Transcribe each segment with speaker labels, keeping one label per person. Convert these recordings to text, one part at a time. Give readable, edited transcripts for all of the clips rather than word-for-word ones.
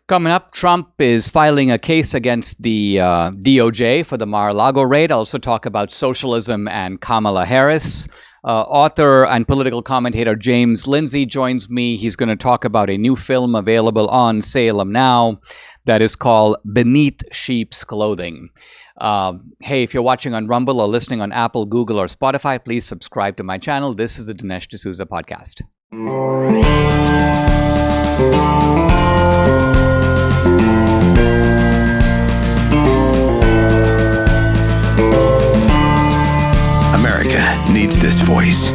Speaker 1: Coming up, Trump is filing a case against the DOJ for the Mar-a-Lago raid. I'll also talk about socialism and Kamala Harris. Author and political commentator James Lindsay joins me. He's going to talk about a new film available on Salem now that is called Beneath Sheep's Clothing. Hey, if you're watching on Rumble or listening on Apple, Google, or Spotify, please subscribe to my channel. This is the Dinesh D'Souza podcast.
Speaker 2: America needs this voice.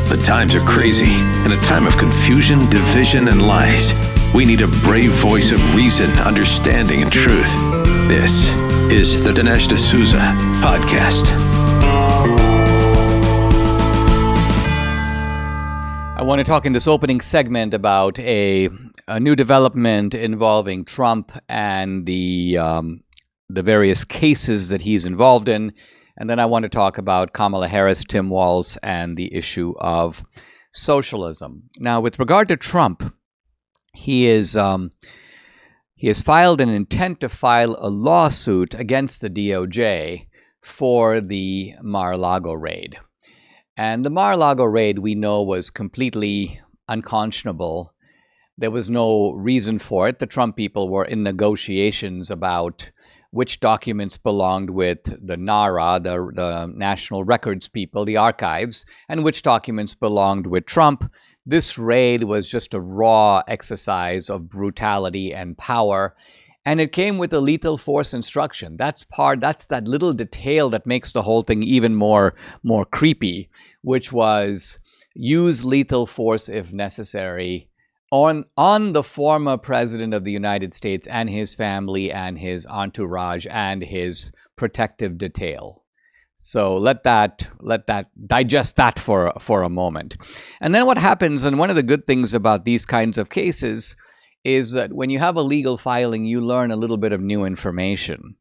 Speaker 2: The times are crazy. In a time of confusion, division, and lies, we need a brave voice of reason, understanding, and truth. This is the Dinesh D'Souza podcast.
Speaker 1: I want to talk in this opening segment about a new development involving Trump and the various cases that he's involved in. And then I want to talk about Kamala Harris, Tim Walz, and the issue of socialism. Now, with regard to Trump, he has filed an intent to file a lawsuit against the DOJ for the Mar-a-Lago raid. And the Mar-a-Lago raid, we know, was completely unconscionable. There was no reason for it. The Trump people were in negotiations about which documents belonged with the NARA, the National Records people, the archives, and which documents belonged with Trump. This raid was just a raw exercise of brutality and power, and it came with a lethal force instruction. That's that little detail that makes the whole thing even more creepy, which was use lethal force if necessary on the former president of the United States and his family and his entourage and his protective detail. So let that digest that for a moment. And then what happens, and one of the good things about these kinds of cases is that when you have a legal filing, you learn a little bit of new information.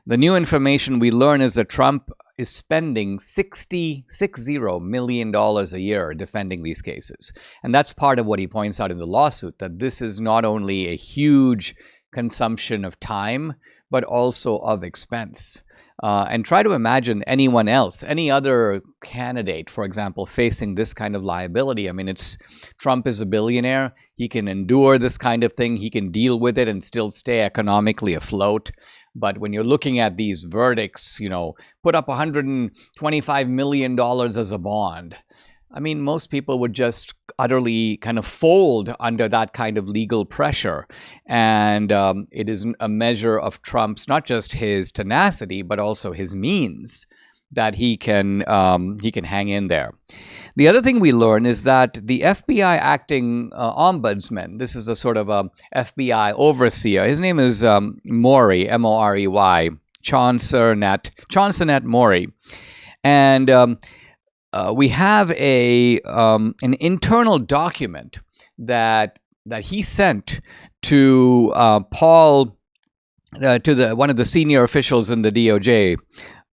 Speaker 1: The new information we learn is that Trump is spending $60 million a year defending these cases. And that's part of what he points out in the lawsuit, that this is not only a huge consumption of time, but also of expense. And try to imagine anyone else, any other candidate, for example, facing this kind of liability. I mean, Trump is a billionaire. He can endure this kind of thing. He can deal with it and still stay economically afloat. But when you're looking at these verdicts, put up $125 million as a bond. I mean, most people would just utterly kind of fold under that kind of legal pressure. And it is a measure of Trump's, not just his tenacity, but also his means that he can hang in there. The other thing we learn is that the FBI acting ombudsman, this is a sort of a FBI overseer. His name is Morey, M-O-R-E-Y, Chonsonette Morey. And we have an internal document that he sent to Paul, to one of the senior officials in the DOJ,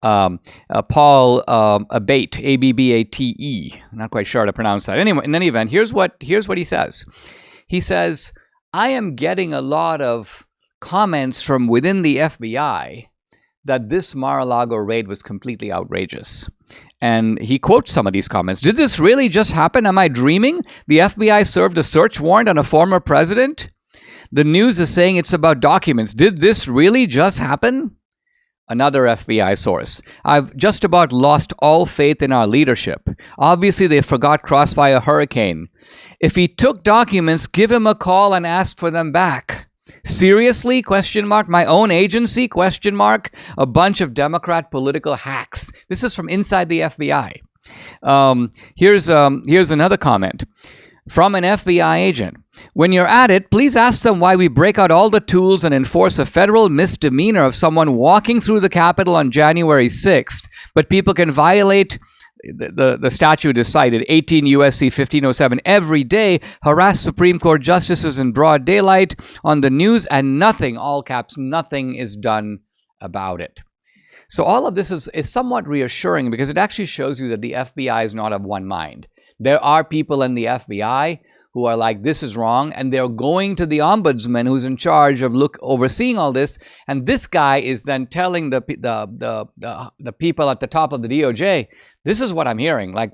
Speaker 1: Paul Abate, A-B-B-A-T-E. I'm not quite sure how to pronounce that. Anyway, in any event, here's what he says. He says, I am getting a lot of comments from within the FBI that this Mar-a-Lago raid was completely outrageous. And he quotes some of these comments. Did this really just happen? Am I dreaming? The FBI served a search warrant on a former president? The news is saying it's about documents. Did this really just happen? Another FBI source. I've just about lost all faith in our leadership. Obviously, they forgot Crossfire Hurricane. If he took documents, give him a call and ask for them back. Seriously? ? My own agency? ? A bunch of Democrat political hacks. This is from inside the FBI. Here's another comment from an FBI agent. When you're at it, please ask them why we break out all the tools and enforce a federal misdemeanor of someone walking through the Capitol on January 6th, but people can violate the statute is cited, 18 U.S.C. 1507, every day, harass Supreme Court justices in broad daylight on the news, and nothing, all caps, nothing is done about it. So all of this is somewhat reassuring because it actually shows you that the FBI is not of one mind. There are people in the FBI who are like, this is wrong, and they're going to the ombudsman who's in charge of overseeing all this, and this guy is then telling the people at the top of the DOJ, this is what I'm hearing. Like,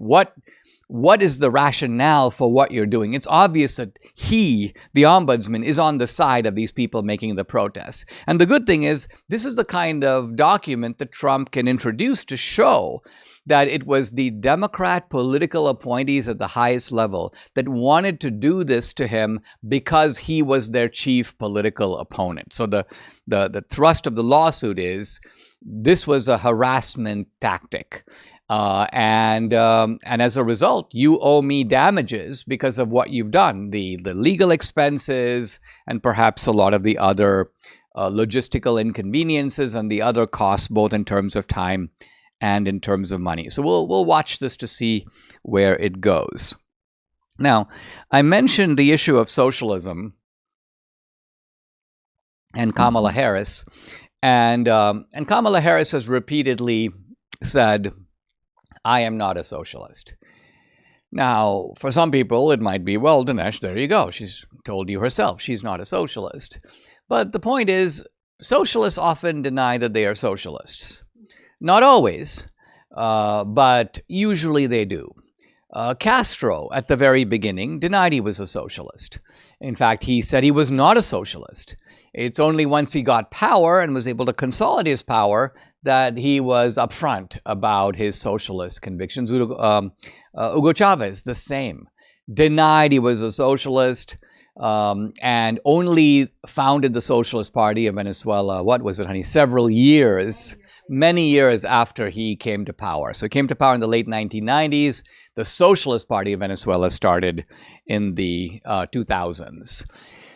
Speaker 1: what is the rationale for what you're doing? It's obvious that he, the ombudsman, is on the side of these people making the protests. And the good thing is, this is the kind of document that Trump can introduce to show that it was the Democrat political appointees at the highest level that wanted to do this to him because he was their chief political opponent. So the thrust of the lawsuit is, this was a harassment tactic. And as a result, you owe me damages because of what you've done, the legal expenses, and perhaps a lot of the other logistical inconveniences and the other costs, both in terms of time and in terms of money. So we'll watch this to see where it goes. Now, I mentioned the issue of socialism and Kamala Harris, and Kamala Harris has repeatedly said, I am not a socialist. Now, for some people, it might be, well, Dinesh, there you go. She's told you herself she's not a socialist. But the point is, socialists often deny that they are socialists. Not always, but usually they do. Castro, at the very beginning, denied he was a socialist. In fact, he said he was not a socialist. It's only once he got power and was able to consolidate his power that he was upfront about his socialist convictions. Hugo Chavez, the same, denied he was a socialist, and only founded the Socialist Party of Venezuela, what was it, honey, several years, many years after he came to power. So he came to power in the late 1990s. The Socialist Party of Venezuela started in the 2000s.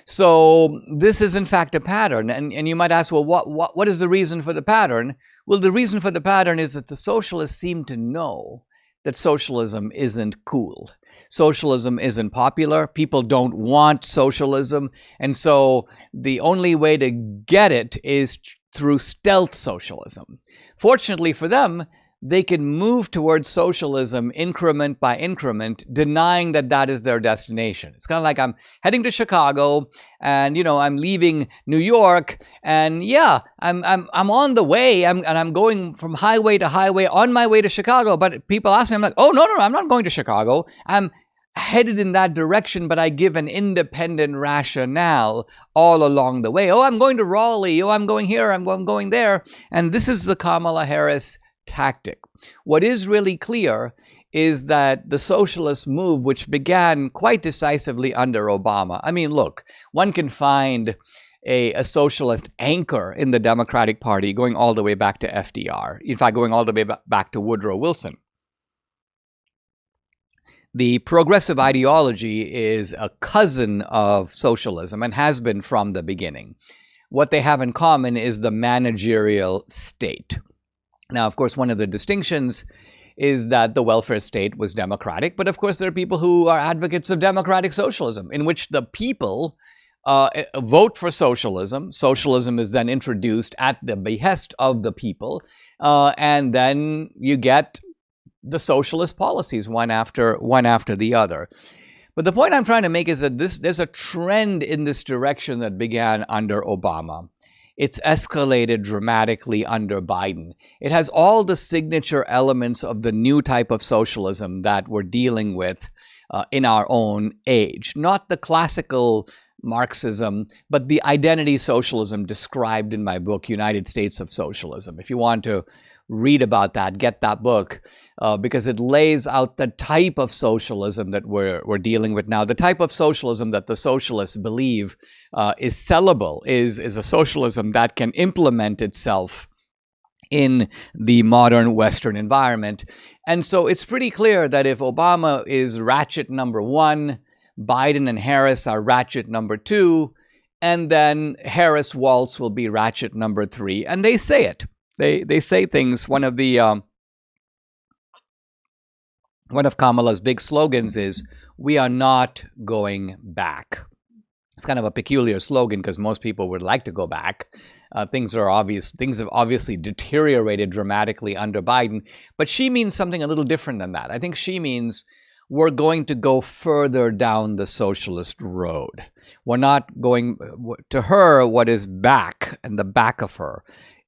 Speaker 1: So this is in fact a pattern, and you might ask, well, what is the reason for the pattern? Well, the reason for the pattern is that the socialists seem to know that socialism isn't cool. Socialism isn't popular. People don't want socialism, and so the only way to get it is through stealth socialism. Fortunately for them, they can move towards socialism increment by increment, denying that that is their destination. It's kind of like I'm heading to Chicago, and I'm leaving New York, and yeah, I'm on the way, and I'm going from highway to highway on my way to Chicago. But people ask me, I'm like, oh no, I'm not going to Chicago. I'm headed in that direction, but I give an independent rationale all along the way. Oh, I'm going to Raleigh. Oh, I'm going here. I'm going there. And this is the Kamala Harris tactic. What is really clear is that the socialist move, which began quite decisively under Obama. I mean, look, one can find a socialist anchor in the Democratic Party going all the way back to FDR. In fact, going all the way back to Woodrow Wilson. The progressive ideology is a cousin of socialism and has been from the beginning. What they have in common is the managerial state. Now, of course, one of the distinctions is that the welfare state was democratic, but of course there are people who are advocates of democratic socialism, in which the people vote for socialism. Socialism is then introduced at the behest of the people, and then you get the socialist policies one after the other. But the point I'm trying to make is that there's a trend in this direction that began under Obama. It's escalated dramatically under Biden. It has all the signature elements of the new type of socialism that we're dealing with in our own age. Not the classical Marxism, but the identity socialism described in my book, United States of Socialism. If you want to read about that, get that book, because it lays out the type of socialism that we're dealing with now. The type of socialism that the socialists believe is sellable, is a socialism that can implement itself in the modern Western environment. And so it's pretty clear that if Obama is ratchet number one, Biden and Harris are ratchet number two, and then Harris Walz will be ratchet number three. And they say it. They say things. One of Kamala's big slogans is, "We are not going back." It's kind of a peculiar slogan because most people would like to go back. Things have obviously deteriorated dramatically under Biden, but she means something a little different than that. I think she means we're going to go further down the socialist road. We're not going, to her, what is back, and the back of her,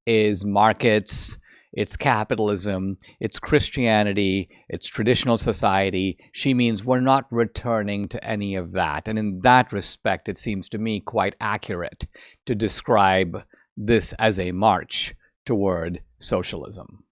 Speaker 1: is markets, it's capitalism, it's Christianity, it's traditional society. She means we're not returning to any of that. And in that respect, it seems to me quite accurate to describe this as a march toward socialism.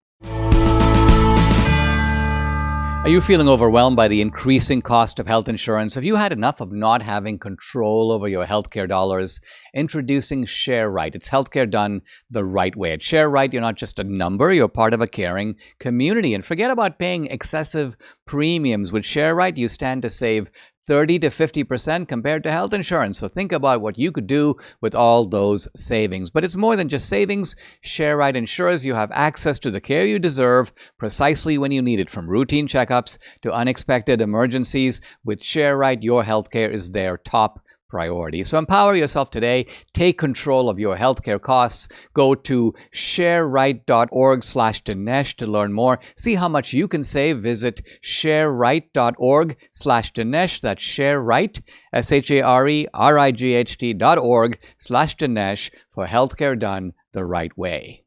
Speaker 1: Are you feeling overwhelmed by the increasing cost of health insurance? Have you had enough of not having control over your healthcare dollars? Introducing ShareRight. It's healthcare done the right way. At ShareRight, you're not just a number, you're part of a caring community. And forget about paying excessive premiums. With ShareRight, you stand to save 30 to 50% compared to health insurance. So think about what you could do with all those savings. But it's more than just savings. ShareRight ensures you have access to the care you deserve precisely when you need it, from routine checkups to unexpected emergencies. With ShareRight, your healthcare is their top priority. So empower yourself today. Take control of your healthcare costs. Go to shareright.org/Dinesh to learn more. See how much you can save. Visit shareright.org/Dinesh. That's ShareRight, ShareRight.org/Dinesh for healthcare done the right way.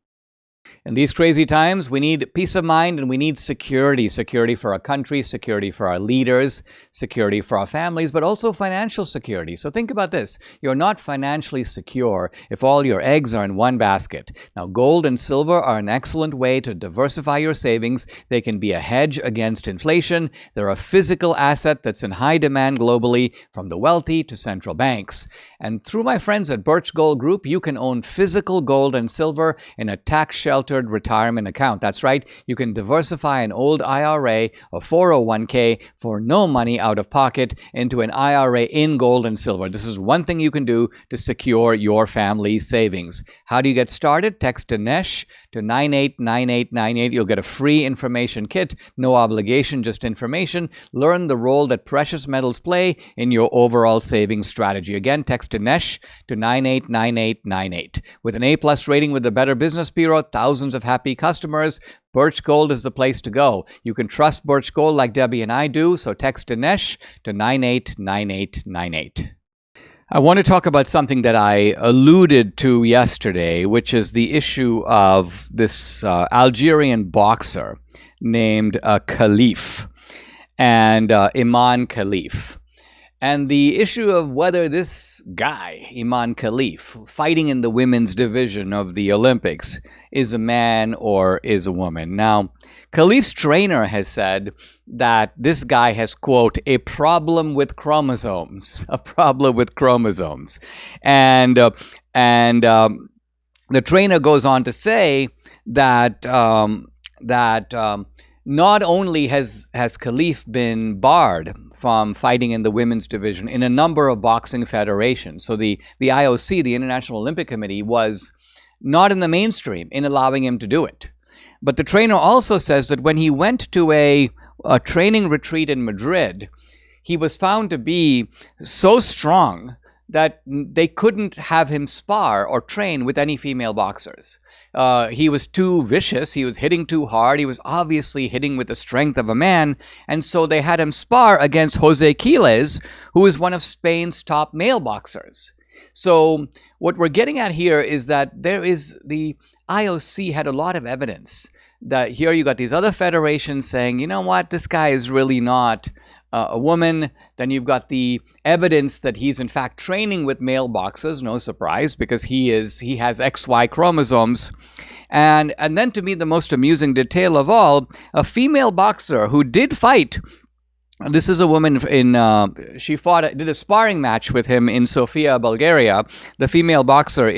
Speaker 1: In these crazy times, we need peace of mind and we need security. Security for our country, security for our leaders, security for our families, but also financial security. So think about this. You're not financially secure if all your eggs are in one basket. Now, gold and silver are an excellent way to diversify your savings. They can be a hedge against inflation. They're a physical asset that's in high demand globally, from the wealthy to central banks. And through my friends at Birch Gold Group, you can own physical gold and silver in a tax-sheltered retirement account. That's right. You can diversify an old IRA or 401k for no money out of pocket into an IRA in gold and silver. This is one thing you can do to secure your family's savings. How do you get started? Text Dinesh to 989898. You'll get a free information kit. No obligation, just information. Learn the role that precious metals play in your overall savings strategy. Again, text Dinesh to 989898. With an A+ rating with the Better Business Bureau, thousands of happy customers, Birch Gold is the place to go. You can trust Birch Gold like Debbie and I do, so text Dinesh to 989898. I want to talk about something that I alluded to yesterday, which is the issue of this Algerian boxer named Khalif and Iman Khalif. And the issue of whether this guy, Iman Khalif, fighting in the women's division of the Olympics, is a man or is a woman. Now, Khalif's trainer has said that this guy has, quote, a problem with chromosomes, a problem with chromosomes. And the trainer goes on to say that not only has Khalif been barred from fighting in the women's division in a number of boxing federations. So the IOC, the International Olympic Committee, was not in the mainstream in allowing him to do it. But the trainer also says that when he went to a training retreat in Madrid, he was found to be so strong that they couldn't have him spar or train with any female boxers. He was too vicious, he was hitting too hard, he was obviously hitting with the strength of a man, and so they had him spar against Jose Quiles, who is one of Spain's top male boxers. So what we're getting at here is that the IOC had a lot of evidence that here you got these other federations saying, you know what, this guy is really not a woman. Then you've got the evidence that he's in fact training with male boxers, no surprise, because he has XY chromosomes. And then to me, the most amusing detail of all, a female boxer who did fight. This is a woman did a sparring match with him in Sofia, Bulgaria. The female boxer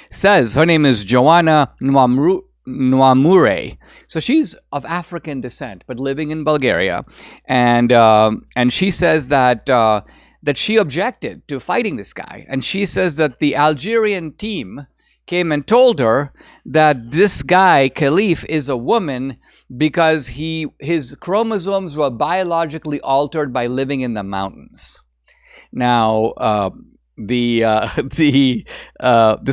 Speaker 1: says her name is Joanna Nwamure. So she's of African descent, but living in Bulgaria. And she says that she objected to fighting this guy. And she says that the Algerian team came and told her that this guy, Khalif, is a woman because his chromosomes were biologically altered by living in the mountains. Now, this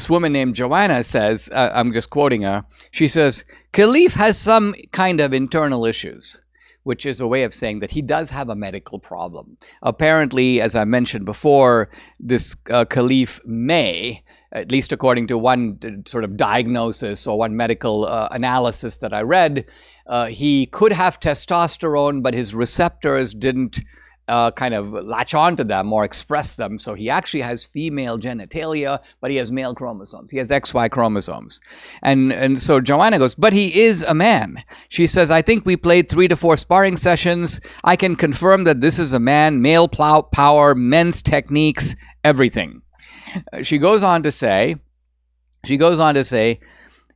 Speaker 1: woman named Joanna says, I'm just quoting her, she says, Khalif has some kind of internal issues, which is a way of saying that he does have a medical problem. Apparently, as I mentioned before, this caliph may, at least according to one sort of diagnosis or one medical analysis that I read, he could have testosterone, but his receptors didn't kind of latch onto them or express them. So he actually has female genitalia, but he has male chromosomes. He has XY chromosomes. And so Joanna goes, but he is a man. She says, I think we played 3 to 4 sparring sessions. I can confirm that this is a man, male power, men's techniques, everything. She goes on to say,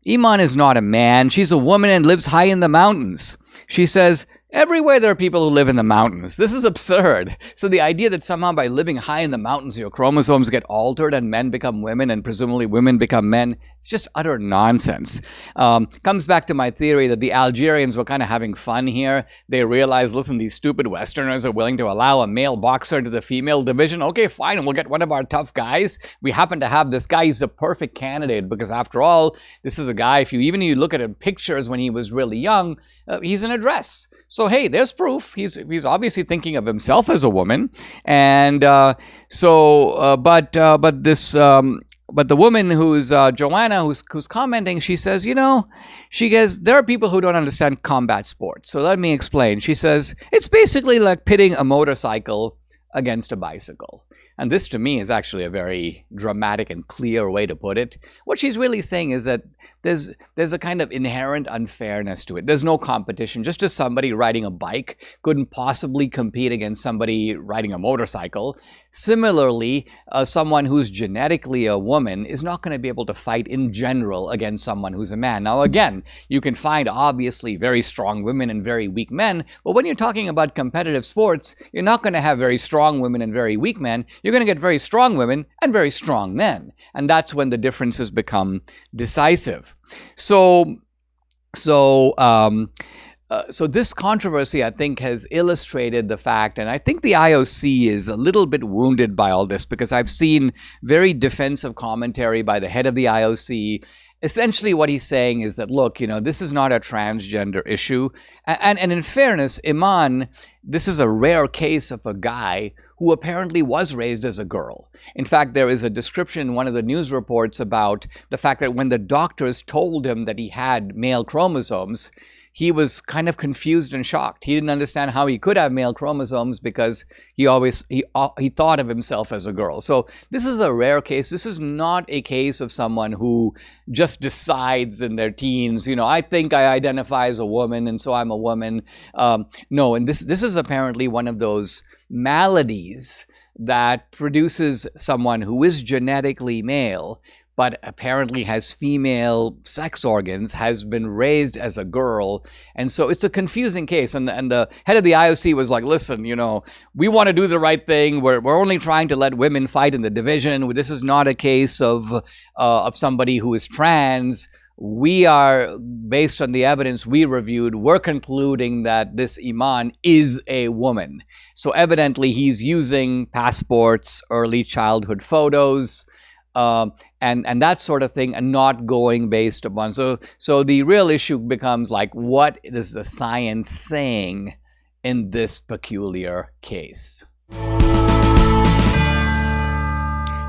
Speaker 1: Iman is not a man. She's a woman and lives high in the mountains. She says, everywhere there are people who live in the mountains. This is absurd. So the idea that somehow by living high in the mountains, your chromosomes get altered and men become women and presumably women become men, it's just utter nonsense. Comes back to my theory that the Algerians were kind of having fun here. They realized, listen, these stupid Westerners are willing to allow a male boxer into the female division. Okay, fine, we'll get one of our tough guys. We happen to have this guy. He's the perfect candidate because after all, this is a guy, if you look at his pictures when he was really young, he's in a dress. So hey, there's proof. He's obviously thinking of himself as a woman, and but the woman who's Joanna, who's commenting, she says, there are people who don't understand combat sports. So let me explain. She says it's basically like pitting a motorcycle against a bicycle. And this to me is actually a very dramatic and clear way to put it. What she's really saying is that there's a kind of inherent unfairness to it. There's no competition. Just as somebody riding a bike couldn't possibly compete against somebody riding a motorcycle, similarly, someone who's genetically a woman is not going to be able to fight in general against someone who's a man. Now, again, you can find obviously very strong women and very weak men, but when you're talking about competitive sports, you're not going to have very strong women and very weak men. You're going to get very strong women and very strong men. And that's when the differences become decisive. So this controversy, I think, has illustrated the fact, and I think the IOC is a little bit wounded by all this because I've seen very defensive commentary by the head of the IOC. Essentially what he's saying is that, look, this is not a transgender issue. And in fairness, Iman, this is a rare case of a guy who apparently was raised as a girl. In fact, there is a description in one of the news reports about the fact that when the doctors told him that he had male chromosomes, he was kind of confused and shocked. He didn't understand how he could have male chromosomes because he thought of himself as a girl. So this is a rare case. This is not a case of someone who just decides in their teens, I think I identify as a woman and so I'm a woman. No, and this is apparently one of those maladies that produces someone who is genetically male but apparently has female sex organs, has been raised as a girl. And so it's a confusing case. And the head of the IOC was like, listen, we want to do the right thing. We're only trying to let women fight in the division. This is not a case of somebody who is trans. We are, based on the evidence we reviewed, we're concluding that this Iman is a woman. So evidently he's using passports, early childhood photos, and that sort of thing, and not going based upon. So the real issue becomes like, what is the science saying in this peculiar case?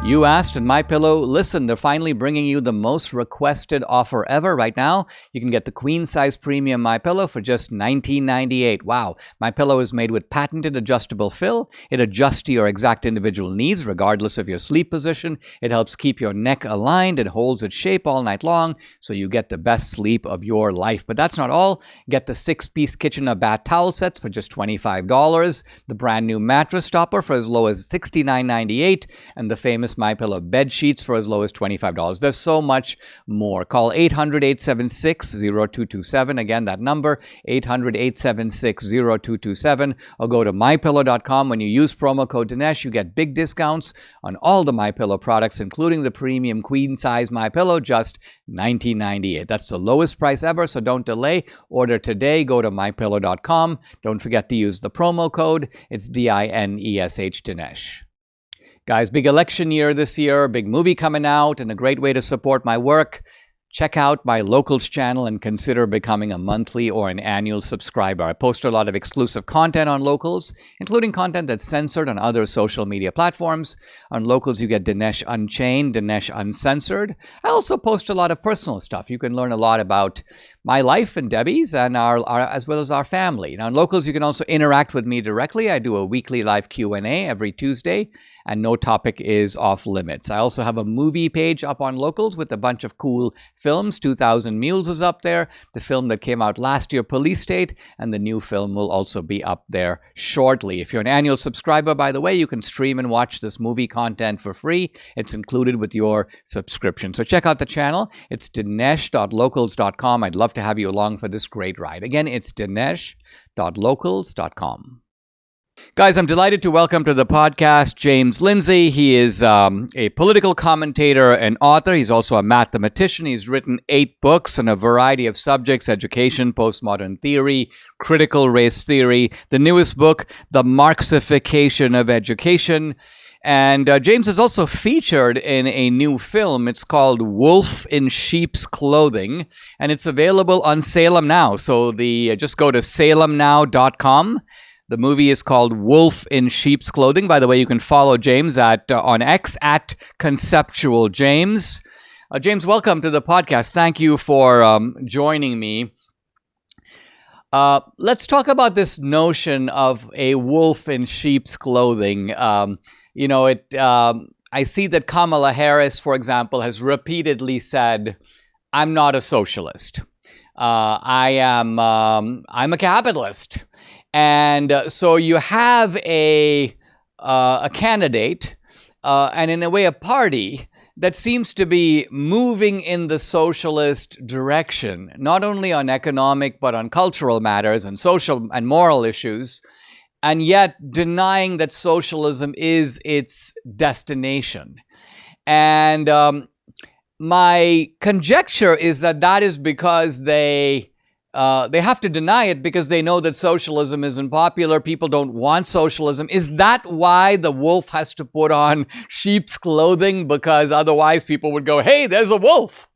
Speaker 1: You asked, and MyPillow, listen, they're finally bringing you the most requested offer ever right now. You can get the queen size premium MyPillow for just $19.98. Wow. MyPillow is made with patented adjustable fill. It adjusts to your exact individual needs regardless of your sleep position. It helps keep your neck aligned and holds its shape all night long so you get the best sleep of your life. But that's not all. Get the 6-piece Kitchener bath towel sets for just $25, the brand new mattress topper for as low as $69.98, and the famous MyPillow bed sheets for as low as $25. There's so much more. Call 800-876-0227. Again, that number, 800-876-0227, or go to MyPillow.com. When you use promo code Dinesh, you get big discounts on all the MyPillow products, including the premium queen size MyPillow, just $19.98. That's the lowest price ever, so don't delay. Order today. Go to MyPillow.com. Don't forget to use the promo code. It's DINESH, Dinesh. Guys, big election year this year, big movie coming out, and a great way to support my work. check out my Locals channel and consider becoming a monthly or an annual subscriber. I post a lot of exclusive content on Locals, including content that's censored on other social media platforms. On Locals, you get Dinesh Unchained, Dinesh Uncensored. I also post a lot of personal stuff. You can learn a lot about my life and Debbie's, and our as well as our family. Now, on Locals, you can also interact with me directly. I do a weekly live Q&A every Tuesday, and no topic is off limits. I also have a movie page up on Locals with a bunch of cool films. 2000 Mules is up there, the film that came out last year, Police State, and the new film will also be up there shortly. If you're an annual subscriber, by the way, you can stream and watch this movie content for free. It's included with your subscription. So check out the channel. It's dinesh.locals.com. I'd love to have you along for this great ride. Again, it's dinesh.locals.com. Guys, I'm delighted to welcome to the podcast James Lindsay. He is a political commentator and author. He's also a mathematician. He's written 8 books on a variety of subjects: education, postmodern theory, critical race theory. The newest book, The Marxification of Education. And James is also featured in a new film. It's called Wolf in Sheep's Clothing, and it's available on Salem Now. So just go to salemnow.com. The movie is called Wolf in Sheep's Clothing. By the way, you can follow James on X at Conceptual James. James, welcome to the podcast. Thank you for joining me. Let's talk about this notion of a wolf in sheep's clothing. I see that Kamala Harris, for example, has repeatedly said, "I'm not a socialist. I'm a capitalist." And so you have a candidate, and in a way a party, that seems to be moving in the socialist direction, not only on economic, but on cultural matters and social and moral issues, and yet denying that socialism is its destination. And my conjecture is that is because they have to deny it because they know that socialism isn't popular. People don't want socialism. Is that why the wolf has to put on sheep's clothing? Because otherwise people would go, "Hey, there's a wolf."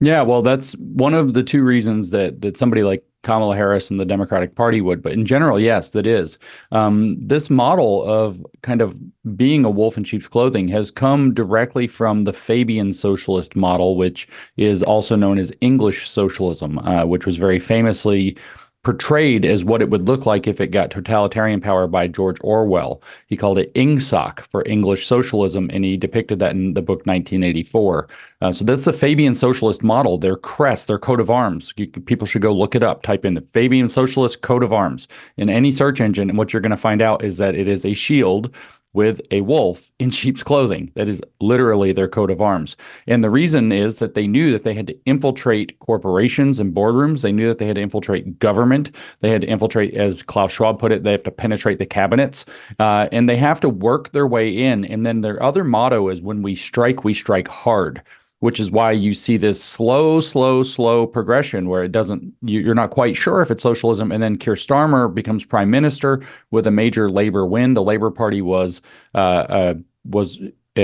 Speaker 3: Yeah, well, that's one of the 2 reasons that somebody like Kamala Harris and the Democratic Party would. But in general, yes, that is. This model of kind of being a wolf in sheep's clothing has come directly from the Fabian socialist model, which is also known as English socialism, which was very famously portrayed as what it would look like if it got totalitarian power by George Orwell. He called it INGSOC for English socialism, and he depicted that in the book 1984. So that's the Fabian socialist model. Their crest, their coat of arms. People should go look it up. Type in the Fabian socialist coat of arms in any search engine, and what you're going to find out is that it is a shield with a wolf in sheep's clothing. That is literally their coat of arms. And the reason is that they knew that they had to infiltrate corporations and boardrooms. They knew that they had to infiltrate government. They had to infiltrate, as Klaus Schwab put it, they have to penetrate the cabinets. And they have to work their way in. And then their other motto is, when we strike hard, which is why you see this slow progression where you're not quite sure if it's socialism. And then Keir Starmer becomes prime minister with a major labor win. The Labor Party was a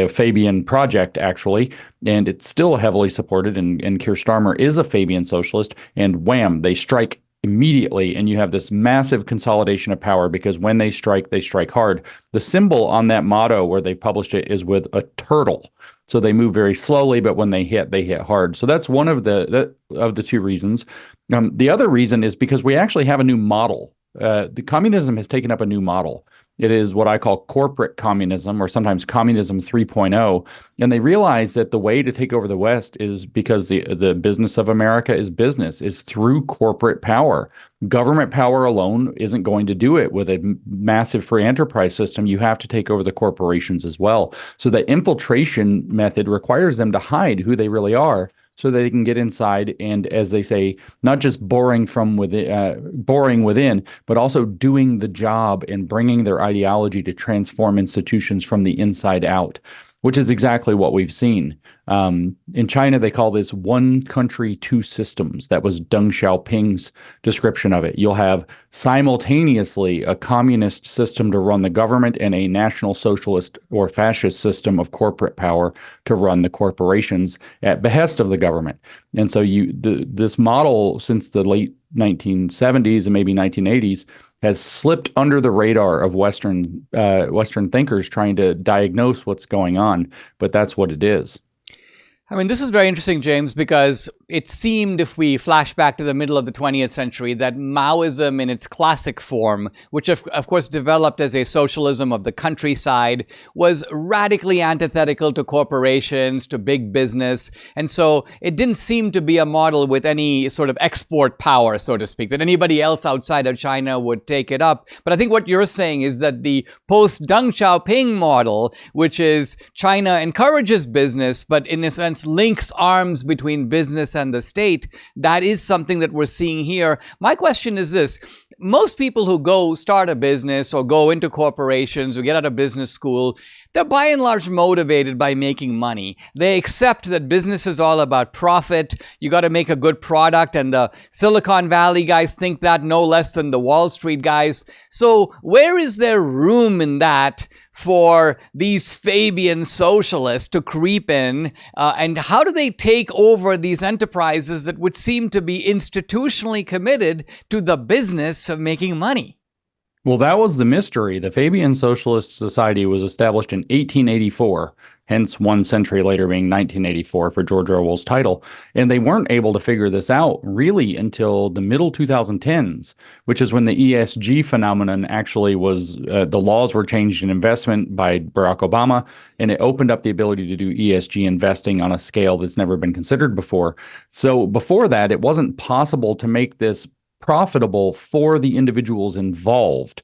Speaker 3: Fabian project, actually, and it's still heavily supported. And Keir Starmer is a Fabian socialist. And wham, they strike immediately, and you have this massive consolidation of power because when they strike hard. The symbol on that motto, where they've published it, is with a turtle. So they move very slowly, but when they hit hard. So that's one of the 2 reasons. The other reason is because we actually have a new model. The communism has taken up a new model. It is what I call corporate communism, or sometimes communism 3.0. And they realize that the way to take over the West is, because the business of America is through corporate power. Government power alone isn't going to do it. With a massive free enterprise system, you have to take over the corporations as well. So the infiltration method requires them to hide who they really are, so they can get inside and, as they say, not just boring within, but also doing the job and bringing their ideology to transform institutions from the inside out. which is exactly what we've seen. In China, they call this one country, two systems. That was Deng Xiaoping's description of it. You'll have simultaneously a communist system to run the government and a national socialist or fascist system of corporate power to run the corporations at behest of the government. And so this model since the late 1970s and maybe 1980s has slipped under the radar of Western thinkers trying to diagnose what's going on, but that's what it is.
Speaker 1: I mean, this is very interesting, James, because it seemed, if we flash back to the middle of the 20th century, that Maoism in its classic form, which of course developed as a socialism of the countryside, was radically antithetical to corporations, to big business. And so it didn't seem to be a model with any sort of export power, so to speak, that anybody else outside of China would take it up. But I think what you're saying is that the post-Deng Xiaoping model, which is China encourages business, but in a sense links arms between business and the state, that is something that we're seeing here. My question is this. Most people who go start a business or go into corporations or get out of business school, they're by and large motivated by making money. They accept that business is all about profit. You got to make a good product, and the Silicon Valley guys think that no less than the Wall Street guys. So where is there room in that for these Fabian socialists to creep in, and how do they take over these enterprises that would seem to be institutionally committed to the business of making money?
Speaker 3: Well, that was the mystery. The Fabian Socialist Society was established in 1884, hence 1 century later being 1984 for George Orwell's title. And they weren't able to figure this out really until the middle 2010s, which is when the ESG phenomenon actually was, the laws were changed in investment by Barack Obama, and it opened up the ability to do ESG investing on a scale that's never been considered before. So before that, it wasn't possible to make this profitable for the individuals involved.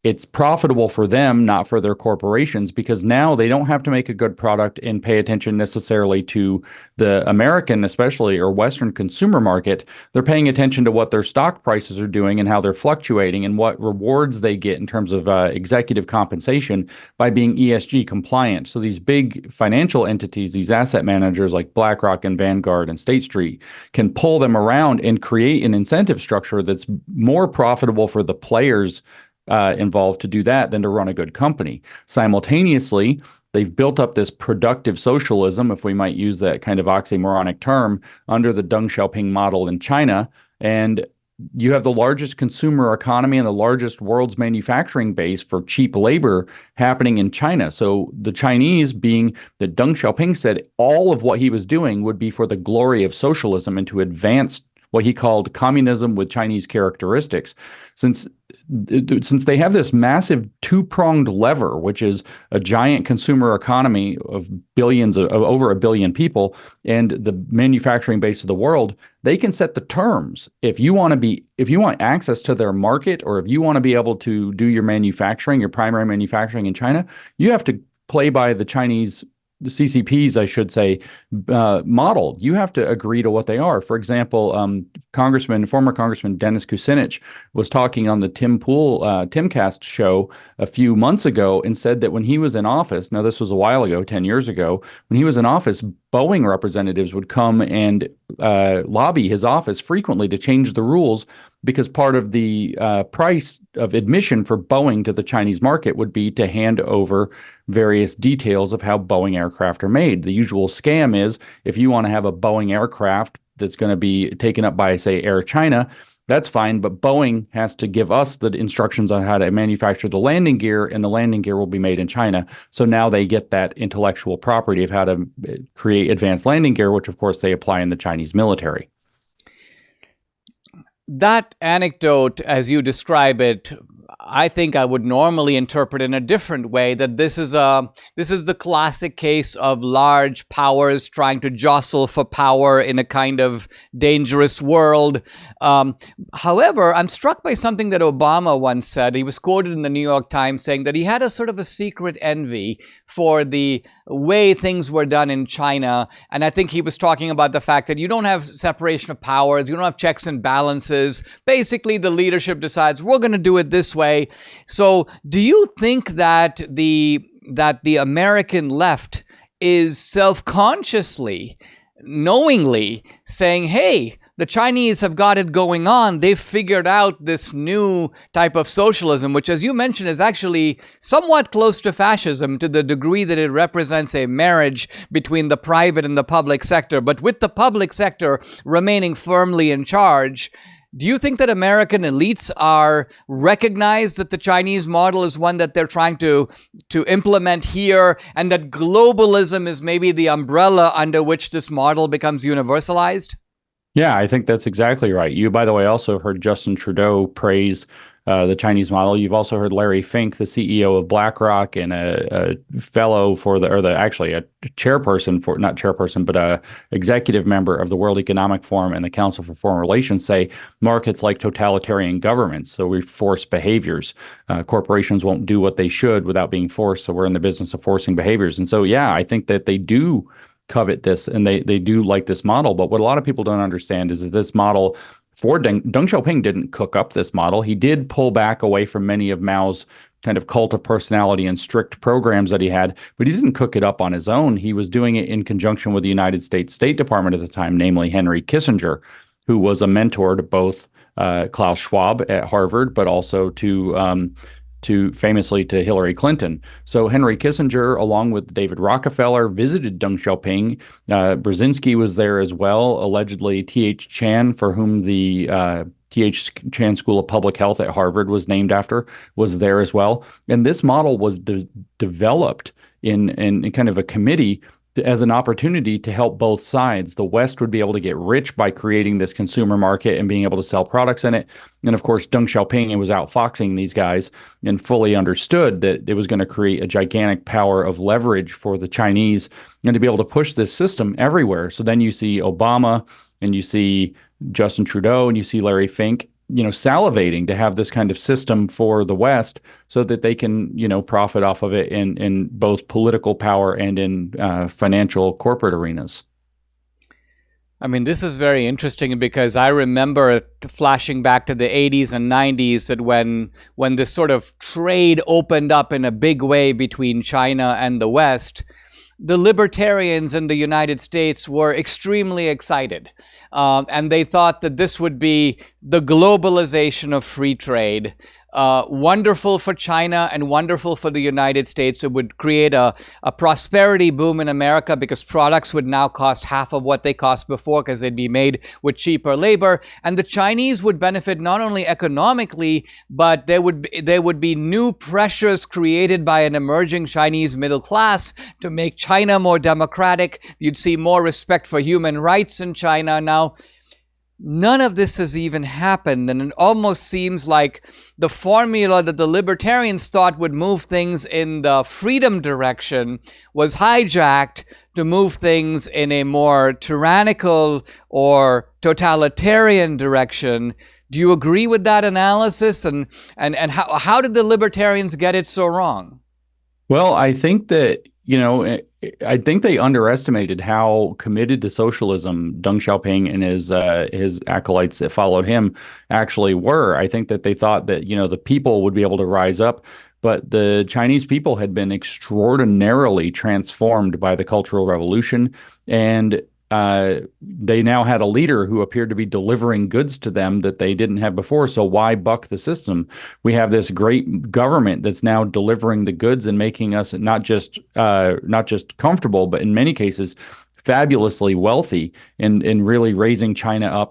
Speaker 3: It's profitable for them, not for their corporations, because now they don't have to make a good product and pay attention necessarily to the American, especially, or Western consumer market. They're paying attention to what their stock prices are doing and how they're fluctuating and what rewards they get in terms of executive compensation by being ESG compliant. So these big financial entities, these asset managers like BlackRock and Vanguard and State Street, can pull them around and create an incentive structure that's more profitable for the players involved to do that than to run a good company. Simultaneously, they've built up this productive socialism, if we might use that kind of oxymoronic term, under the Deng Xiaoping model in China. And you have the largest consumer economy and the largest world's manufacturing base for cheap labor happening in China. So the Chinese, being that Deng Xiaoping said all of what he was doing would be for the glory of socialism and to advance what he called communism with Chinese characteristics. Since they have this massive two-pronged lever, which is a giant consumer economy of billions, of over 1 billion people, and the manufacturing base of the world, they can set the terms. If you want access to their market, or if you want to be able to do your manufacturing, your primary manufacturing in China, you have to play by the Chinese, the CCPs, I should say, model. You have to agree to what they are. For example, former Congressman Dennis Kucinich was talking on the Timcast show a few months ago and said that when he was in office, now this was a while ago, 10 years ago, when he was in office, Boeing representatives would come and lobby his office frequently to change the rules, because part of the price of admission for Boeing to the Chinese market would be to hand over various details of how Boeing aircraft are made. The usual scam is, if you want to have a Boeing aircraft that's going to be taken up by, say, Air China, that's fine, but Boeing has to give us the instructions on how to manufacture the landing gear, and the landing gear will be made in China. So now they get that intellectual property of how to create advanced landing gear, which of course they apply in the Chinese military.
Speaker 1: That anecdote, as you describe it, I think I would normally interpret in a different way, that this is the classic case of large powers trying to jostle for power in a kind of dangerous world. However, I'm struck by something that Obama once said. He was quoted in the New York Times saying that he had a sort of a secret envy for the way things were done in China. And I think he was talking about the fact that you don't have separation of powers, you don't have checks and balances. Basically, the leadership decides, we're going to do it this way. So do you think that the American left is self-consciously, knowingly saying, hey, the Chinese have got it going on. They've figured out this new type of socialism, which, as you mentioned, is actually somewhat close to fascism to the degree that it represents a marriage between the private and the public sector, but with the public sector remaining firmly in charge. Do you think that American elites are recognize that the Chinese model is one that they're trying to implement here, and that globalism is maybe the umbrella under which this model becomes universalized?
Speaker 3: Yeah, I think that's exactly right. You, by the way, also heard Justin Trudeau praise the Chinese model. You've also heard Larry Fink, the CEO of BlackRock, and a fellow for actually a chairperson for, not chairperson, but a executive member of the World Economic Forum and the Council for Foreign Relations say markets like totalitarian governments. So we force behaviors. Corporations won't do what they should without being forced. So we're in the business of forcing behaviors. And so, yeah, I think that they do covet this, and they do like this model. But what a lot of people don't understand is that this model for Deng Xiaoping didn't cook up this model. He did pull back away from many of Mao's kind of cult of personality and strict programs that he had, but he didn't cook it up on his own. He was doing it in conjunction with the United States State Department at the time, namely Henry Kissinger, who was a mentor to both Klaus Schwab at Harvard, but also famously to Hillary Clinton. So Henry Kissinger, along with David Rockefeller, visited Deng Xiaoping. Brzezinski was there as well. Allegedly, T.H. Chan, for whom the T.H. Chan School of Public Health at Harvard was named after, was there as well. And this model was developed in kind of a committee as an opportunity to help both sides. The West would be able to get rich by creating this consumer market and being able to sell products in it. And of course, Deng Xiaoping was outfoxing these guys and fully understood that it was going to create a gigantic power of leverage for the Chinese and to be able to push this system everywhere. So then you see Obama and you see Justin Trudeau and you see Larry Fink, salivating to have this kind of system for the West so that they can, profit off of it in both political power and in financial corporate arenas.
Speaker 1: I mean, this is very interesting because I remember flashing back to the 80s and 90s that when this sort of trade opened up in a big way between China and the West, the libertarians in the United States were extremely excited. And they thought that this would be the globalization of free trade. Wonderful for China and wonderful for the United States. It would create a prosperity boom in America because products would now cost half of what they cost before because they'd be made with cheaper labor. And the Chinese would benefit not only economically, but there would be new pressures created by an emerging Chinese middle class to make China more democratic. You'd see more respect for human rights in China. Now, none of this has even happened, and it almost seems like the formula that the libertarians thought would move things in the freedom direction was hijacked to move things in a more tyrannical or totalitarian direction. Do you agree with that analysis? And how did the libertarians get it so wrong?
Speaker 3: Well, I think that, I think they underestimated how committed to socialism Deng Xiaoping and his acolytes that followed him actually were. I think that they thought that, the people would be able to rise up, but the Chinese people had been extraordinarily transformed by the Cultural Revolution, and they now had a leader who appeared to be delivering goods to them that they didn't have before. So why buck the system? We have this great government that's now delivering the goods and making us not just comfortable, but in many cases fabulously wealthy and really raising China up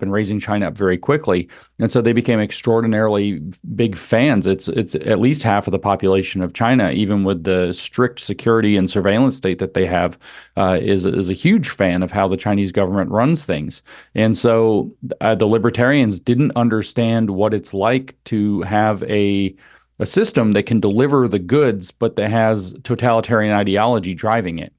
Speaker 3: very quickly. And so they became extraordinarily big fans. It's at least half of the population of China, even with the strict security and surveillance state that they have, is a huge fan of how the Chinese government runs things. And so the libertarians didn't understand what it's like to have a system that can deliver the goods, but that has totalitarian ideology driving it.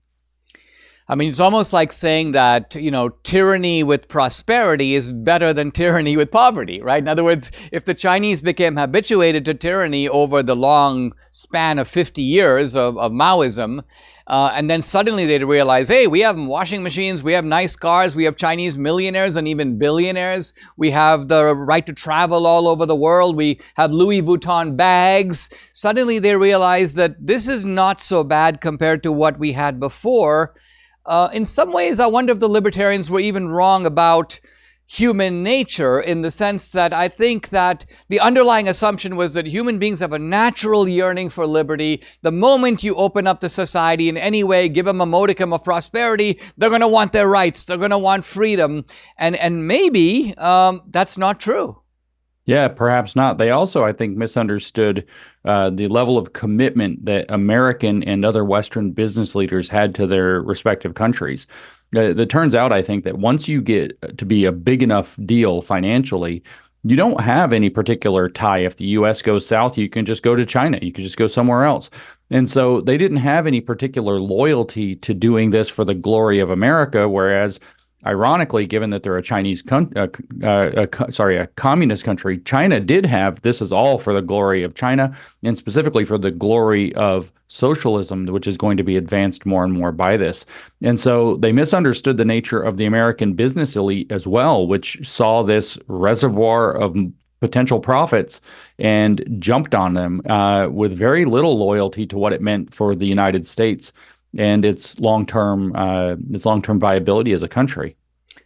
Speaker 1: I mean, it's almost like saying that, tyranny with prosperity is better than tyranny with poverty, right? In other words, if the Chinese became habituated to tyranny over the long span of 50 years of Maoism, And then suddenly they'd realize, hey, we have washing machines, we have nice cars, we have Chinese millionaires and even billionaires. We have the right to travel all over the world. We have Louis Vuitton bags. Suddenly they realize that this is not so bad compared to what we had before. In some ways, I wonder if the libertarians were even wrong about human nature, in the sense that I think that the underlying assumption was that human beings have a natural yearning for liberty. The moment you open up the society in any way, give them a modicum of prosperity, they're going to want their rights, they're going to want freedom. And maybe that's not true.
Speaker 3: Yeah, perhaps not. They also, I think, misunderstood the level of commitment that American and other Western business leaders had to their respective countries. It turns out, I think, that once you get to be a big enough deal financially, you don't have any particular tie. If the U.S. goes south, you can just go to China. You can just go somewhere else. And so they didn't have any particular loyalty to doing this for the glory of America, whereas ironically, given that they're a communist country, China did have this is all for the glory of China, and specifically for the glory of socialism, which is going to be advanced more and more by this. And so they misunderstood the nature of the American business elite as well, which saw this reservoir of potential profits and jumped on them with very little loyalty to what it meant for the United States and its long-term viability as a country.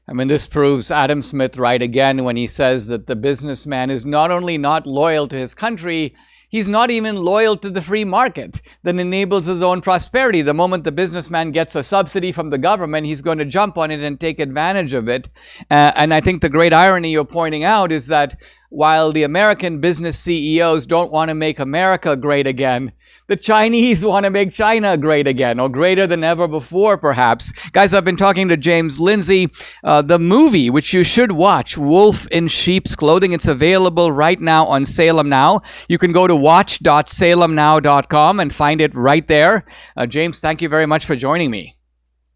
Speaker 1: I mean, this proves Adam Smith right again when he says that the businessman is not only not loyal to his country, he's not even loyal to the free market that enables his own prosperity. The moment the businessman gets a subsidy from the government, he's going to jump on it and take advantage of it. And I think the great irony you're pointing out is that while the American business CEOs don't want to make America great again, the Chinese want to make China great again, or greater than ever before, perhaps. Guys, I've been talking to James Lindsay. The movie, which you should watch, Wolf in Sheep's Clothing, it's available right now on Salem Now. You can go to watch.salemnow.com and find it right there. James, thank you very much for joining me.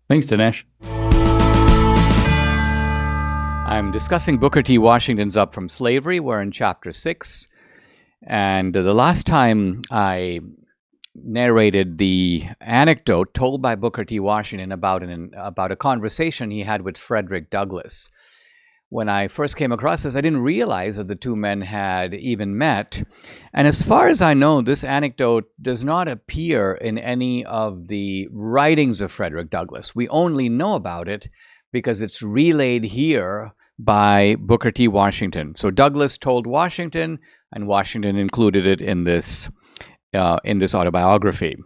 Speaker 3: Thanks, Dinesh.
Speaker 1: I'm discussing Booker T. Washington's Up from Slavery. We're in Chapter 6. And the last time I narrated the anecdote told by Booker T. Washington about a conversation he had with Frederick Douglass. When I first came across this, I didn't realize that the two men had even met. And as far as I know, this anecdote does not appear in any of the writings of Frederick Douglass. We only know about it because it's relayed here by Booker T. Washington. So Douglass told Washington, and Washington included it in this autobiography.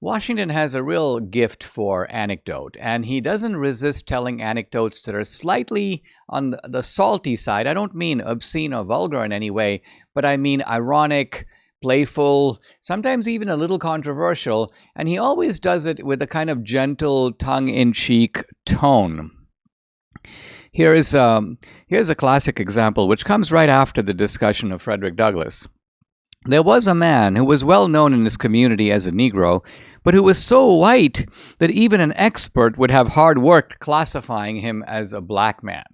Speaker 1: Washington has a real gift for anecdote, and he doesn't resist telling anecdotes that are slightly on the salty side. I don't mean obscene or vulgar in any way, but I mean ironic, playful, sometimes even a little controversial, and he always does it with a kind of gentle, tongue-in-cheek tone. Here's a classic example, which comes right after the discussion of Frederick Douglass. There was a man who was well known in his community as a Negro, but who was so white that even an expert would have hard work classifying him as a black man.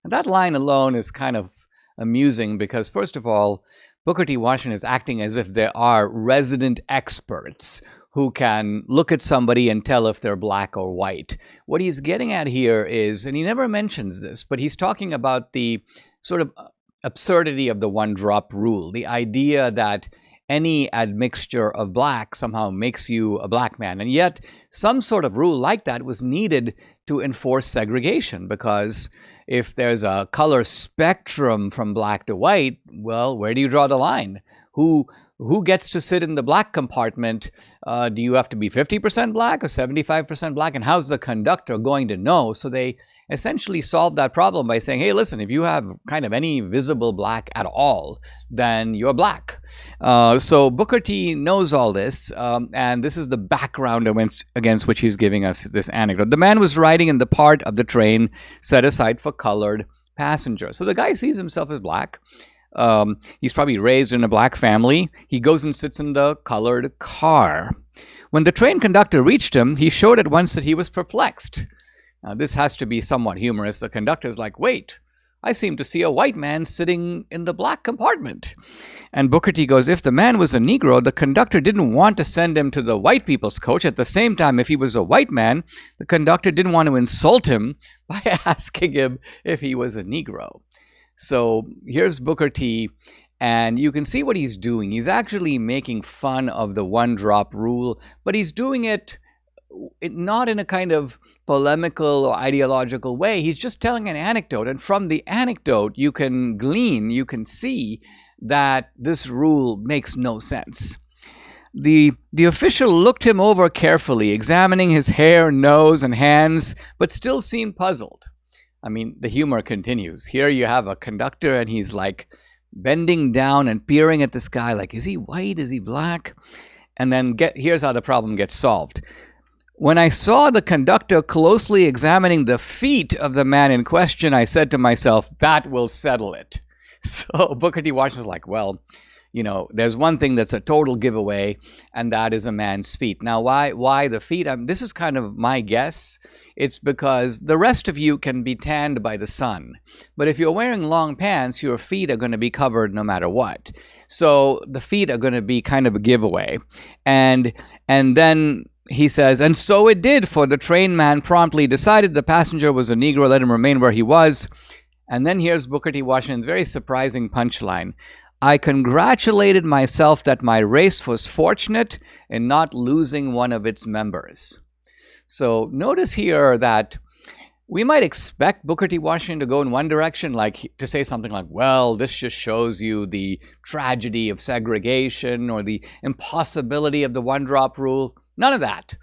Speaker 1: And that line alone is kind of amusing because, first of all, Booker T. Washington is acting as if there are resident experts who can look at somebody and tell if they're black or white. What he's getting at here is, and he never mentions this, but he's talking about the sort of absurdity of the one-drop rule, the idea that any admixture of black somehow makes you a black man. And yet, some sort of rule like that was needed to enforce segregation, because if there's a color spectrum from black to white, well, where do you draw the line? Who gets to sit in the black compartment? Do you have to be 50% black or 75% black? And how's the conductor going to know? So they essentially solved that problem by saying, hey, listen, if you have kind of any visible black at all, then you're black. So Booker T knows all this, and this is the background against which he's giving us this anecdote. The man was riding in the part of the train set aside for colored passengers. So the guy sees himself as black. He's probably raised in a black family. He goes and sits in the colored car. When the train conductor reached him, he showed at once that he was perplexed. Now, this has to be somewhat humorous. The conductor's like, wait, I seem to see a white man sitting in the black compartment. And Booker T goes, if the man was a Negro, the conductor didn't want to send him to the white people's coach. At the same time, if he was a white man, the conductor didn't want to insult him by asking him if he was a Negro. So here's Booker T, and you can see what he's doing. He's actually making fun of the one-drop rule, but he's doing it not in a kind of polemical or ideological way. He's just telling an anecdote, and from the anecdote you can glean, you can see that this rule makes no sense. The official looked him over carefully, examining his hair, nose, and hands, but still seemed puzzled. I mean, the humor continues. Here you have a conductor, and he's like bending down and peering at this guy like, is he white? Is he black? And then here's how the problem gets solved. When I saw the conductor closely examining the feet of the man in question, I said to myself, that will settle it. So Booker T. Washington's like, well, you know, there's one thing that's a total giveaway, and that is a man's feet. Now, why the feet? This is kind of my guess. It's because the rest of you can be tanned by the sun. But if you're wearing long pants, your feet are going to be covered no matter what. So the feet are going to be kind of a giveaway. And then he says, and so it did, for the train man promptly decided the passenger was a Negro, let him remain where he was. And then here's Booker T. Washington's very surprising punchline. I congratulated myself that my race was fortunate in not losing one of its members. So notice here that we might expect Booker T. Washington to go in one direction, like to say something like, well, this just shows you the tragedy of segregation or the impossibility of the one-drop rule. None of that.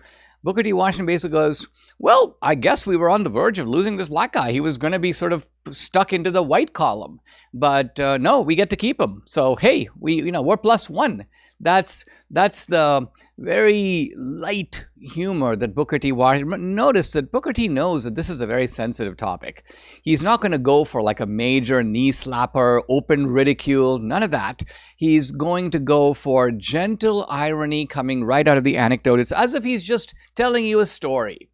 Speaker 1: Booker T. Washington basically goes, well, I guess we were on the verge of losing this black guy. He was going to be sort of stuck into the white column. But no, we get to keep him. So, hey, we're +1. That's the very light humor that Booker T. Washington. Notice that Booker T. knows that this is a very sensitive topic. He's not going to go for like a major knee slapper, open ridicule, none of that. He's going to go for gentle irony coming right out of the anecdote. It's as if he's just telling you a story.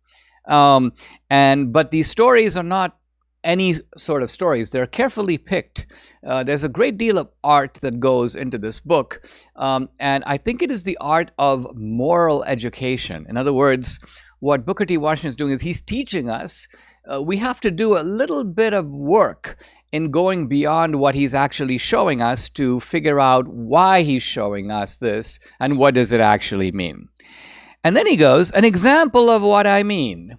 Speaker 1: But these stories are not any sort of stories. They're carefully picked. There's a great deal of art that goes into this book. And I think it is the art of moral education. In other words, what Booker T. Washington is doing is he's teaching us we have to do a little bit of work in going beyond what he's actually showing us to figure out why he's showing us this and what does it actually mean. And then he goes, an example of what I mean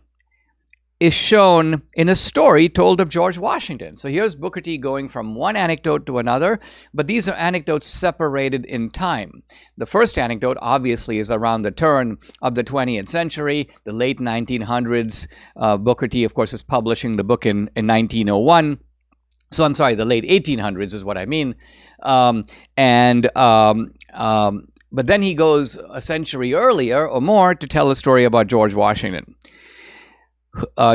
Speaker 1: is shown in a story told of George Washington. So here's Booker T going from one anecdote to another, but these are anecdotes separated in time. The first anecdote obviously is around the turn of the 20th century, the late 1900s. Booker T, of course, is publishing the book in 1901. So I'm sorry, the late 1800s is what I mean. But then he goes a century earlier or more to tell a story about George Washington.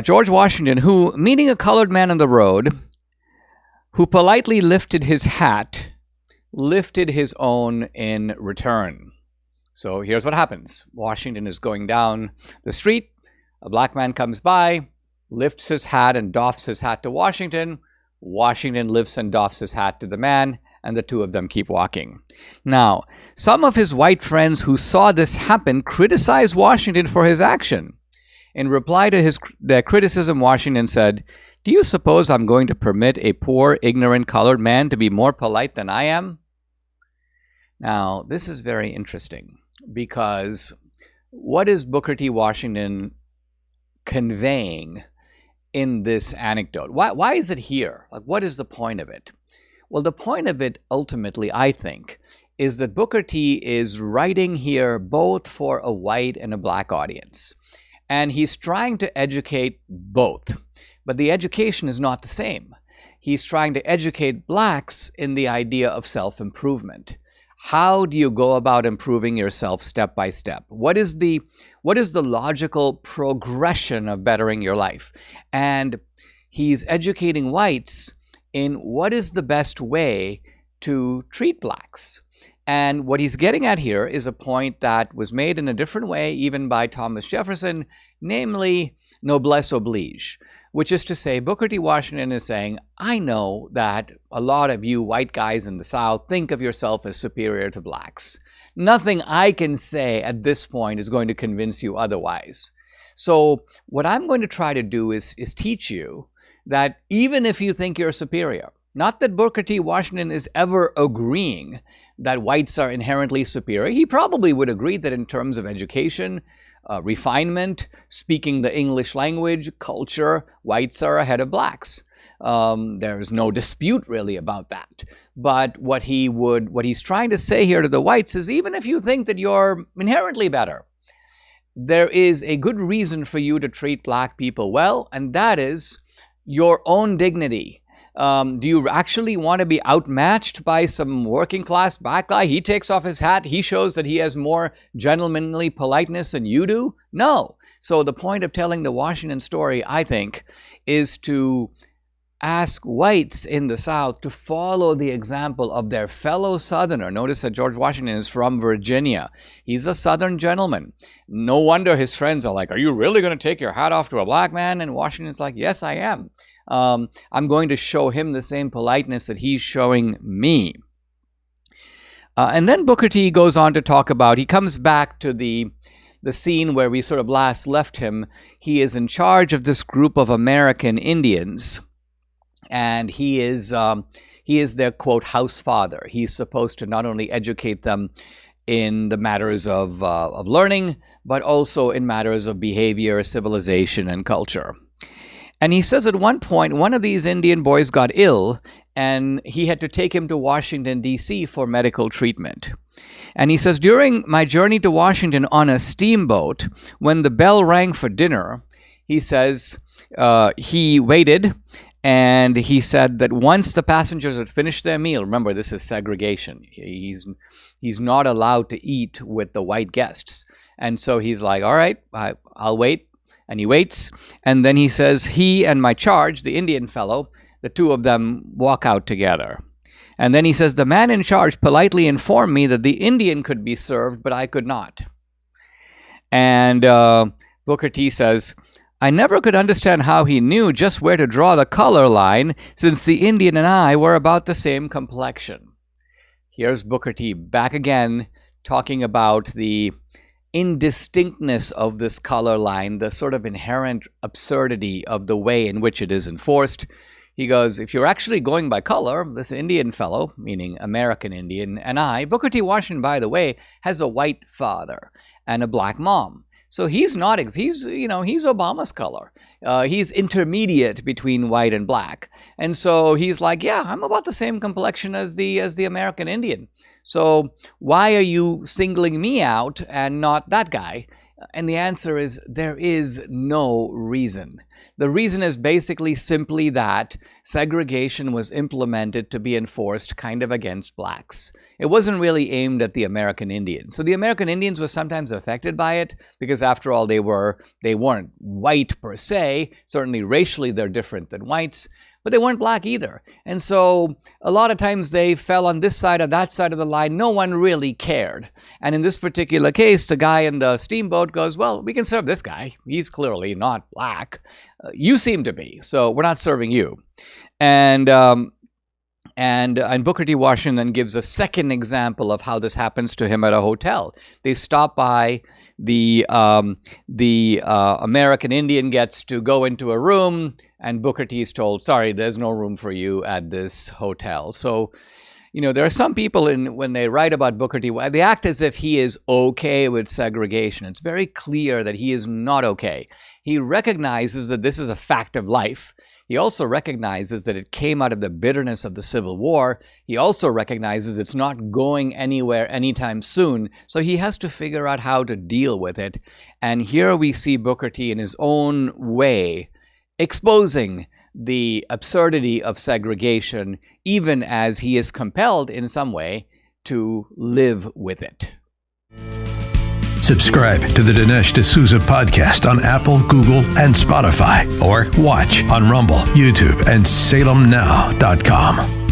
Speaker 1: George Washington, who, meeting a colored man on the road, who politely lifted his hat, lifted his own in return. So here's what happens. Washington is going down the street. A black man comes by, lifts his hat and doffs his hat to Washington. Washington lifts and doffs his hat to the man, and the two of them keep walking. Now, some of his white friends who saw this happen criticized Washington for his action. In reply to their criticism, Washington said, "Do you suppose I'm going to permit a poor, ignorant colored man to be more polite than I am?" Now, this is very interesting because what is Booker T. Washington conveying in this anecdote? Why is it here? Like, what is the point of it? Well, the point of it, ultimately, I think, is that Booker T. is writing here both for a white and a black audience. And he's trying to educate both. But the education is not the same. He's trying to educate blacks in the idea of self-improvement. How do you go about improving yourself step by step? What is the logical progression of bettering your life? And he's educating whites in what is the best way to treat blacks. And what he's getting at here is a point that was made in a different way, even by Thomas Jefferson, namely noblesse oblige. which is to say, Booker T. Washington is saying, I know that a lot of you white guys in the South think of yourself as superior to blacks. Nothing I can say at this point is going to convince you otherwise. So what I'm going to try to do is teach you that even if you think you're superior, not that Booker T. Washington is ever agreeing that whites are inherently superior. He probably would agree that in terms of education, refinement, speaking the English language, culture, whites are ahead of blacks. There's no dispute really about that. But what he's trying to say here to the whites is, even if you think that you're inherently better, there is a good reason for you to treat black people well, and that is your own dignity. Do you actually want to be outmatched by some working class black guy? He takes off his hat. He shows that he has more gentlemanly politeness than you do? No. So the point of telling the Washington story, I think, is to ask whites in the South to follow the example of their fellow Southerner. Notice that George Washington is from Virginia. He's a Southern gentleman. No wonder his friends are like, are you really going to take your hat off to a black man? And Washington's like, yes, I am. I'm going to show him the same politeness that he's showing me. And then Booker T goes on to talk about, he comes back to the scene where we sort of last left him. He is in charge of this group of American Indians, and he is their, quote, house father. He's supposed to not only educate them in the matters of learning, but also in matters of behavior, civilization, and culture. And he says at one point, one of these Indian boys got ill, and he had to take him to Washington, D.C. for medical treatment. And he says, during my journey to Washington on a steamboat, when the bell rang for dinner, he says he waited, and he said that once the passengers had finished their meal, remember, this is segregation. He's not allowed to eat with the white guests. And so he's like, all right, I'll wait. And he waits, and then he says, he and my charge, the Indian fellow, the two of them walk out together. And then he says, the man in charge politely informed me that the Indian could be served, but I could not. And Booker T says, I never could understand how he knew just where to draw the color line, since the Indian and I were about the same complexion. Here's Booker T back again, talking about the indistinctness of this color line, the sort of inherent absurdity of the way in which it is enforced. He goes, if you're actually going by color, this Indian fellow, meaning American Indian, and I, Booker T. Washington, by the way, has a white father and a black mom. So he's not, he's Obama's color. He's intermediate between white and black. And so he's like, yeah, I'm about the same complexion as the American Indian. So why are you singling me out and not that guy? And the answer is, there is no reason. The reason is basically simply that segregation was implemented to be enforced kind of against blacks. It wasn't really aimed at the American Indians. So the American Indians were sometimes affected by it because, after all, they weren't white per se. Certainly racially they're different than whites, but they weren't black either. And so a lot of times they fell on this side or that side of the line. No one really cared. And in this particular case, the guy in the steamboat goes, well, we can serve this guy. He's clearly not black. You seem to be, so we're not serving you. And Booker T. Washington then gives a second example of how this happens to him at a hotel. They stop by, the American Indian gets to go into a room, and Booker T is told, sorry, there's no room for you at this hotel. So, there are some people, when they write about Booker T, they act as if he is okay with segregation. It's very clear that he is not okay. He recognizes that this is a fact of life. He also recognizes that it came out of the bitterness of the Civil War. He also recognizes it's not going anywhere anytime soon. So he has to figure out how to deal with it. And here we see Booker T in his own way exposing the absurdity of segregation, even as he is compelled in some way to live with it.
Speaker 2: Subscribe to the Dinesh D'Souza podcast on Apple, Google, and Spotify, or watch on Rumble, YouTube, and SalemNow.com.